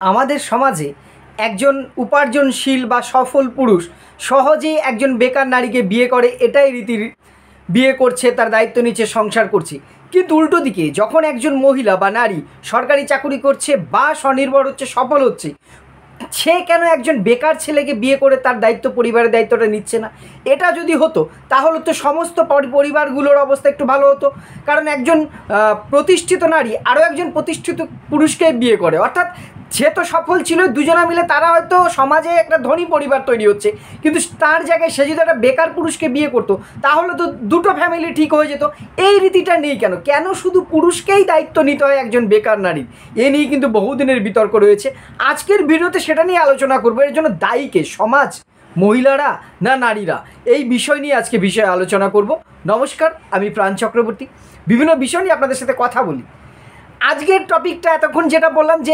আমাদের সমাজে একজন উপার্জনশীল বা সফল পুরুষ সহজেই একজন বেকার নারীকে বিয়ে করে, এটাই রীতির। বিয়ে করছে, তার দায়িত্ব নিচ্ছে, সংসার করছে। কিন্তু উল্টো দিকে যখন একজন মহিলা বা নারী সরকারি চাকুরি করছে বা স্বনির্ভর হচ্ছে, সফল হচ্ছে, সে কেন একজন বেকার ছেলেকে বিয়ে করে তার দায়িত্ব, পরিবারের দায়িত্বটা নিচ্ছে না? এটা যদি হতো তাহলে তো সমস্ত পরিবারগুলোর অবস্থা একটু ভালো হতো। কারণ একজন প্রতিষ্ঠিত নারী আরও একজন প্রতিষ্ঠিত পুরুষকে বিয়ে করে, অর্থাৎ সে তো সফল ছিল, দুজনা মিলে তারা হয়তো সমাজে একটা ধনী পরিবার তৈরি হচ্ছে। কিন্তু তার জায়গায় সে যদি একটা বেকার পুরুষকে বিয়ে করতো তাহলে তো দুটো ফ্যামিলি ঠিক হয়ে যেত। এই রীতিটা নেই কেন? কেন শুধু পুরুষকেই দায়িত্ব নিতে হয় একজন বেকার নারী? এ নিয়ে কিন্তু বহুদিনের বিতর্ক রয়েছে। আজকের ভিডিওতে সেটা নিয়ে আলোচনা করবো। এর জন্য দায়ী কে? সমাজ, মহিলারা না নারীরা? এই বিষয় নিয়ে আজকে বিষয়ে আলোচনা করব। নমস্কার, আমি প্রাণ চক্রবর্তী। বিভিন্ন বিষয় নিয়ে আপনাদের সাথে কথা বলি। আজকের টপিকটা এতক্ষণ যেটা বললাম যে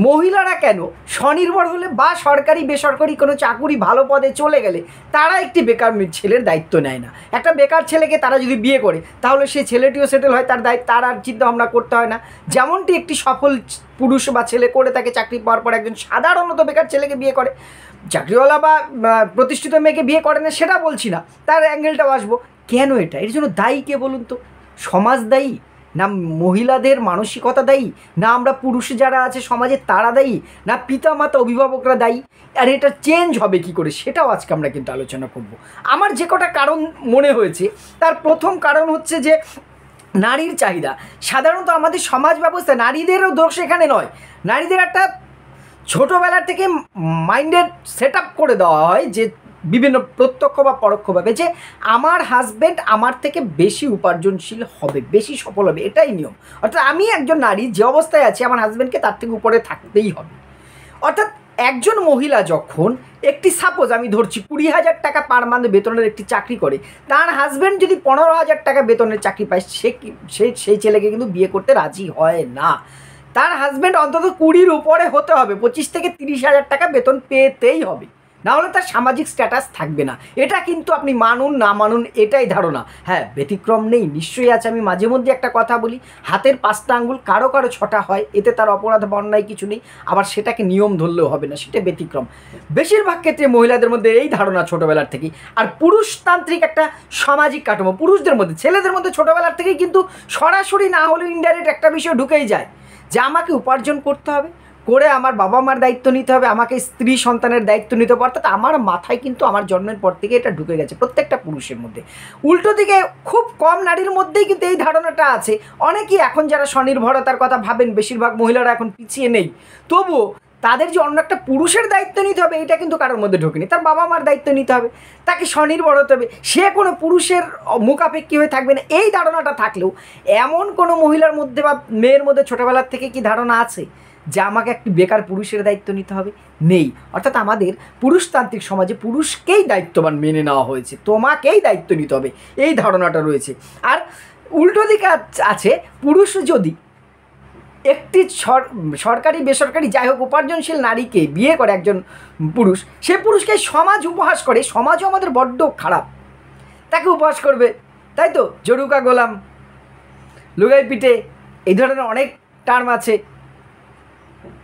মহিলারা কেন স্বনির্ভর হলে বা সরকারি বেসরকারি কোনো চাকুরি ভালো পদে চলে গেলে তারা একটি বেকার ছেলের দায়িত্ব নেয় না। একটা বেকার ছেলেকে তারা যদি বিয়ে করে তাহলে সেই ছেলেটিও সেটেল হয়, তার আর চিন্তা ভাবনা করতে হয় না। যেমনটি একটি সফল পুরুষ বা ছেলে করে তাকে চাকরি পাওয়ার পর একজন সাধারণত বেকার ছেলেকে বিয়ে করে, চাকরিওয়ালা বা প্রতিষ্ঠিত মেয়েকে বিয়ে করে না সেটা বলছি না, তার অ্যাঙ্গেলটাও আসবো। কেন এটা? এর জন্য দায়ী কে বলুন তো? সমাজ দায়ী, না মহিলাদের মানসিকতা দায়ী, না আমরা পুরুষ যারা আছে সমাজে তারা দায়ী, না পিতামাতা অভিভাবকরা দায়ী? আর এটা চেঞ্জ হবে কি করে সেটাও আজকে আমরা কিন্তু আলোচনা করব। আমার যে কটা কারণ মনে হয়েছে, তার প্রথম কারণ হচ্ছে যে নারীর চাহিদা। সাধারণত আমাদের সমাজ ব্যবস্থা, নারীদেরও দোষ এখানে নয়, নারীদের একটা ছোটোবেলার থেকে মাইন্ডের সেট আপ করে দেওয়া হয় যে বিভিন্ন প্রত্যক্ষ বা পরোক্ষভাবে যে আমার হাজব্যান্ড আমার থেকে বেশি উপার্জনশীল হবে, বেশি সফল হবে, এটাই নিয়ম। অর্থাৎ আমি একজন নারী যে অবস্থায় আছি আমার হাজব্যান্ডকে তার থেকে উপরে থাকতেই হবে। অর্থাৎ একজন মহিলা যখন একটি, সাপোজ আমি ধরছি 20,000 টাকা পার মান্থ বেতনের একটি চাকরি করে, তার হাজব্যান্ড যদি 15,000 টাকা বেতনের চাকরি পায়, সেই ছেলেকে কিন্তু বিয়ে করতে রাজি হয় না। তার হাজব্যান্ড অন্তত 20-র উপরে হতে হবে, 25 থেকে 30,000 টাকা বেতন পেতেই হবে, নাহলে তার সামাজিক স্ট্যাটাস থাকবে না। এটা কিন্তু আপনি মানুন না মানুন এটাই ধারণা। হ্যাঁ, ব্যতিক্রম নেই, নিশ্চয়ই আছে। আমি মাঝে মধ্যে একটা কথা বলি, হাতের 5টা আঙ্গুল কারো কারো 6টা হয়, এতে তার অপরাধ বন্যায় কিছু নেই। আবার সেটাকে নিয়ম ধরলেও হবে না, সেটা ব্যতিক্রম। বেশিরভাগ ক্ষেত্রে মহিলাদের মধ্যে এই ধারণা ছোটোবেলার থেকেই। আর পুরুষতান্ত্রিক একটা সামাজিক কাঠামো পুরুষদের মধ্যে, ছেলেদের মধ্যে ছোটোবেলার থেকেই কিন্তু সরাসরি না হলেও ইনডাইরেক্ট একটা বিষয় ঢুকেই যায় যে আমাকে উপার্জন করতে হবে, করে আমার বাবা মার দায়িত্ব নিতে হবে, আমাকে স্ত্রী সন্তানের দায়িত্ব নিতে হবে। অর্থাৎ আমার মাথায় কিন্তু আমার জন্মের পর থেকে এটা ঢুকে গেছে প্রত্যেকটা পুরুষের মধ্যে। উল্টো দিকে খুব কম নারীর মধ্যেই কিন্তু এই ধারণাটা আছে। অনেকেই এখন যারা স্বনির্ভরতার কথা ভাবেন, বেশিরভাগ মহিলারা এখন পিছিয়ে নেই, তবুও তাদের যে অন্য একটা পুরুষের দায়িত্ব নিতে হবে এটা কিন্তু কারোর মধ্যে ঢোকেনি। তার বাবা মার দায়িত্ব নিতে হবে, তাকে স্বনির্ভর হতে হবে, সে কোনো পুরুষের মুখাপেক্ষী হয়ে থাকবে না। এই ধারণাটা থাকলেও এমন কোনো মহিলার মধ্যে বা মেয়ের মধ্যে ছোটোবেলার থেকে কি ধারণা আছে যে আমাকে একটি বেকার পুরুষের দায়িত্ব নিতে হবে? নেই। অর্থাৎ আমাদের পুরুষতান্ত্রিক সমাজে পুরুষকেই দায়িত্ববান মেনে নেওয়া হয়েছে, তোমাকেই দায়িত্ব নিতে হবে, এই ধারণাটা রয়েছে। আর উল্টো দিকে আছে, পুরুষ যদি একটি সরকারি বেসরকারি যাই হোক উপার্জনশীল নারীকে বিয়ে করে একজন পুরুষ, সে পুরুষকে সমাজ উপহাস করে। সমাজও আমাদের বড্ড খারাপ, তাকে উপহাস করবে, তাই তো? জরুকা গোলাম, লুগাই পিঠে, এই ধরনের অনেক টার্ম আছে।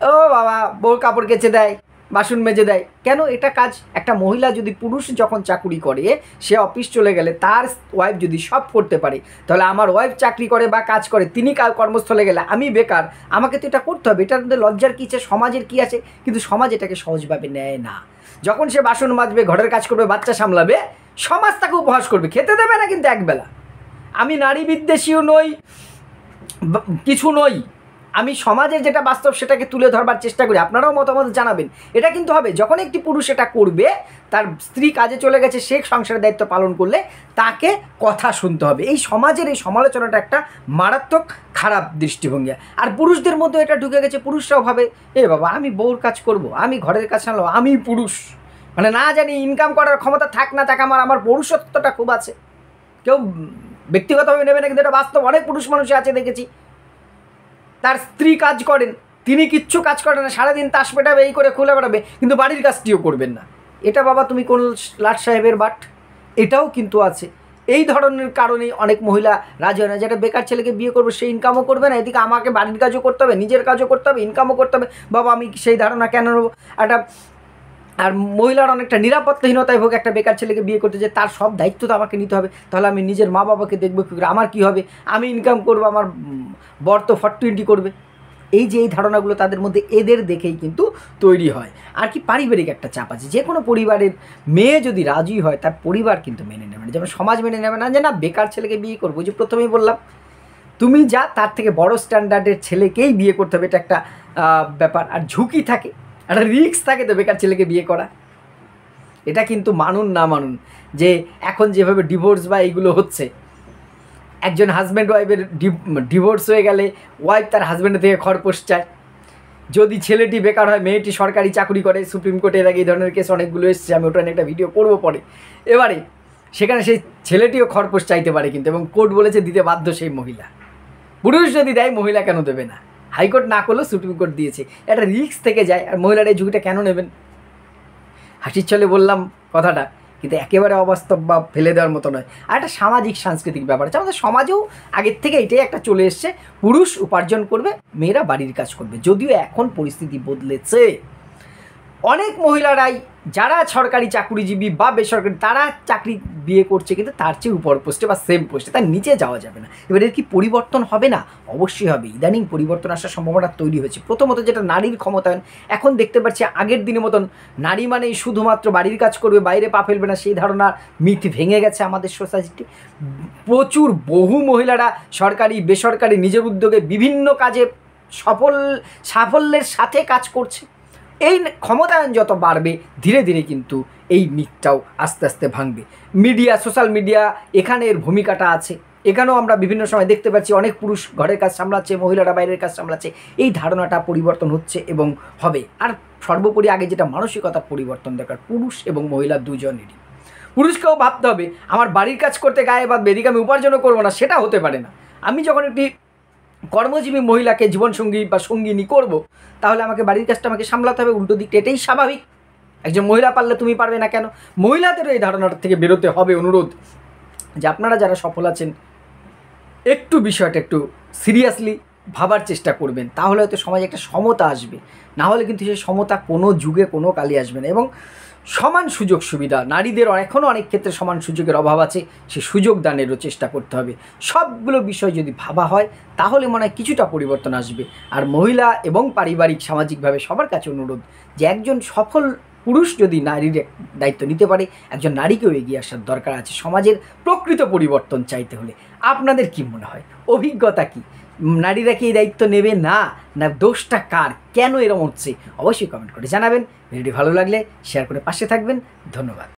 ও বাবা, বউ কাপড় কেচে দেয়, বাসন মেজে দেয়। কেন? এটা কাজ। একটা মহিলা যদি, পুরুষ যখন চাকুরি করে, সে অফিস চলে গেলে তার ওয়াইফ যদি সব করতে পারে, তাহলে আমার ওয়াইফ চাকরি করে বা কাজ করে, তিনি কর্মস্থলে গেলে আমি বেকার, আমাকে তো এটা করতে হবে। এটার মধ্যে লজ্জার কী আছে? সমাজের কী আছে? কিন্তু সমাজ এটাকে সহজভাবে নেয় না। যখন সে বাসন মাজবে, ঘরের কাজ করবে, বাচ্চা সামলাবে, সমাজ তাকে উপহাস করবে, খেতে দেবে না কিন্তু একবেলা। আমি নারী বিদ্বেষীও নই, কিছু নই, আমি সমাজের যেটা বাস্তব সেটাকে তুলে ধরবার চেষ্টা করি। আপনারাও মতামত জানাবেন। এটা কিন্তু হবে যখন একটি পুরুষ এটা করবে, তার স্ত্রী কাজে চলে গেছে, সে সংসারের দায়িত্ব পালন করলে তাকে কথা শুনতে হবে। এই সমাজের এই সমালোচনাটা একটা মারাত্মক খারাপ দৃষ্টিভঙ্গি। আর পুরুষদের মধ্যে এটা ঢুকে গেছে, পুরুষরাও ভাবে এ বাবা আমি বউর কাজ করব, আমি ঘরের কাজ সামলাবো, আমি পুরুষ। মানে না জানি ইনকাম করার ক্ষমতা থাক না থাক, আমার পুরুষত্বটা খুব আছে। কেউ ব্যক্তিগতভাবে নেবে না, কিন্তু এটা বাস্তব। অনেক পুরুষ মানুষই আছে দেখেছি, তার স্ত্রী কাজ করেন, তিনি কিচ্ছু কাজ করেন না, সারাদিন তাস পেটাবে, এই করে খুলে বেড়াবে, কিন্তু বাড়ির কাজটিও করবেন না। এটা বাবা তুমি কোন লাট সাহেবের বাট? এটাও কিন্তু আছে। এই ধরনের কারণেই অনেক মহিলা রাজি হয় না, যেটা বেকার ছেলেকে বিয়ে করবো, সে ইনকামও করবে না, এদিকে আমাকে বাড়ির কাজও করতে হবে, নিজের কাজও করতে হবে, ইনকামও করতে হবে, বাবা আমি সেই ধারণা কেন নেবো একটা। আর মহিলার অনেকটা নিরাপত্তাহীনতায় ভোগ একটা বেকার ছেলেকে বিয়ে করতে, যে তার সব দায়িত্ব তো আমাকে নিতে হবে, তাহলে আমি নিজের মা বাবাকে দেখবো কী করে, আমার কী হবে, আমি ইনকাম করবো, আমার বর তো 40-20 করবে। এই যে এই ধারণাগুলো তাদের মধ্যে এদের দেখেই কিন্তু তৈরি হয়। আর কি পারিবারিক একটা চাপ আছে, যে কোনো পরিবারের মেয়ে যদি রাজি হয় তার পরিবার কিন্তু মেনে নেবে না, যেমন সমাজ মেনে নেবে না যে না বেকার ছেলেকে বিয়ে করবো। যে প্রথমেই বললাম তুমি যা তার থেকে বড় স্ট্যান্ডার্ডের ছেলেকেই বিয়ে করতে হবে, এটা একটা ব্যাপার। আর ঝুঁকি থাকে, একটা রিস্ক থাকে তো বেকার ছেলেকে বিয়ে করা। এটা কিন্তু মানুন না মানুন যে এখন যেভাবে ডিভোর্স বা এইগুলো হচ্ছে, একজন হাজব্যান্ড ওয়াইফের ডিভোর্স হয়ে গেলে ওয়াইফ তার হাজব্যান্ডের থেকে খরপোশ চায়। যদি ছেলেটি বেকার হয়, মেয়েটি সরকারি চাকরি করে, সুপ্রিম কোর্টে এর আগে এই ধরনের কেস অনেকগুলো এসছে, আমি ওটা নিয়ে একটা ভিডিও করবো পরে। এবারে সেখানে সেই ছেলেটিও খরপোশ চাইতে পারে কিন্তু, এবং কোর্ট বলেছে দিতে বাধ্য সেই মহিলা। পুরুষ যদি দেয় মহিলা কেন দেবে না? হাইকোর্ট না করলেও সুপ্রিম কোর্ট দিয়েছে। একটা রিস্ক থেকে যায়, আর মহিলারা এই ঝুঁকিটা কেন নেবেন? হাসির ছলে বললাম কথাটা, কিন্তু একেবারে অবাস্তব বা ফেলে দেওয়ার মতো নয়। আর একটা সামাজিক সাংস্কৃতিক ব্যাপার আছে, আমাদের সমাজেও আগের থেকে এটাই একটা চলে এসছে, পুরুষ উপার্জন করবে, মেয়েরা বাড়ির কাজ করবে। যদিও এখন পরিস্থিতি বদলেছে, অনেক মহিলারাই যারা সরকারি চাকরিজীবী বা বেসরকারি তারা চাকরি বিয়ে করছে, কিন্তু তার চেয়ে উপর পোস্টে বা সেম পোস্টে, তার নিচে যাওয়া যাবে না। এবার এর কি পরিবর্তন হবে না? অবশ্যই হবে। ইদানিং পরিবর্তন আসার সম্ভাবনা তৈরি হয়েছে। প্রথমত যেটা নারীর ক্ষমতায়ন, এখন দেখতে পাচ্ছি আগের দিনের মতন নারী মানেই শুধুমাত্র বাড়ির কাজ করবে, বাইরে পা ফেলবে না, সেই ধারণার মিথ ভেঙে গেছে আমাদের সোসাইটি। প্রচুর বহু মহিলারা সরকারি বেসরকারি নিজের উদ্যোগে বিভিন্ন কাজে সাফল্যের সাথে কাজ করছে। এই ক্ষমতায়ন যত বাড়বে ধীরে ধীরে কিন্তু এই মিথটাও আস্তে আস্তে ভাঙবে। মিডিয়া, সোশ্যাল মিডিয়া, এখানে এর ভূমিকাটা আছে। এখানেও আমরা বিভিন্ন সময় দেখতে পাচ্ছি অনেক পুরুষ ঘরের কাজ সামলাচ্ছে, মহিলারা বাইরের কাজ সামলাচ্ছে। এই ধারণাটা পরিবর্তন হচ্ছে এবং হবে। আর সর্বোপরি আগে যেটা মানসিকতার পরিবর্তন দরকার, পুরুষ এবং মহিলা দুজনেরই। পুরুষকেও ভাবতে হবে আমার বাড়ির কাজ করতে গায়ে বাঁধবে, এদিকে আমি উপার্জনও করবো না, সেটা হতে পারে না। আমি যখন একটি কর্মজীবী মহিলাকে জীবনসঙ্গী বা সঙ্গিনী করব, তাহলে আমাকে বাড়ির কাজটা আমাকে সামলাতে হবে। উল্টো দিকটা এটাই স্বাভাবিক। একজন মহিলা পারলে তুমি পারবে না কেন? মহিলাদেরও এই ধারণাটা থেকে বেরোতে হবে। অনুরোধ যে আপনারা যারা সফল আছেন একটু বিষয়টা একটু সিরিয়াসলি ভাবার চেষ্টা করবেন, তাহলে হয়তো সমাজে একটা সমতা আসবে। না হলে কিন্তু সেই সমতা কোনো যুগে কোনো কালে আসবে না। এবং সমান সুযোগ সুবিধা, নারীদের এখনও অনেক ক্ষেত্রে সমান সুযোগের অভাব আছে, সে সুযোগ দানেরও চেষ্টা করতে হবে। সবগুলো বিষয় যদি ভাবা হয় তাহলে মনে হয় কিছুটা পরিবর্তন আসবে। আর মহিলা এবং পারিবারিক সামাজিকভাবে সবার কাছে অনুরোধ যে একজন সফল পুরুষ যদি নারীর দায়িত্ব নিতে পারে, একজন নারীকেও এগিয়ে আসার দরকার আছে সমাজের প্রকৃত পরিবর্তন চাইতে হলে। আপনাদের কি মনে হয়? অভিজ্ঞতা কি? নারীরা কি এই দায়িত্ব নেবে না, না দোষটা কার, কেন এরকম হচ্ছে? অবশ্যই কমেন্ট করে জানাবেন। ভিডিওটি ভালো লাগলে শেয়ার করে পাশে থাকবেন। ধন্যবাদ।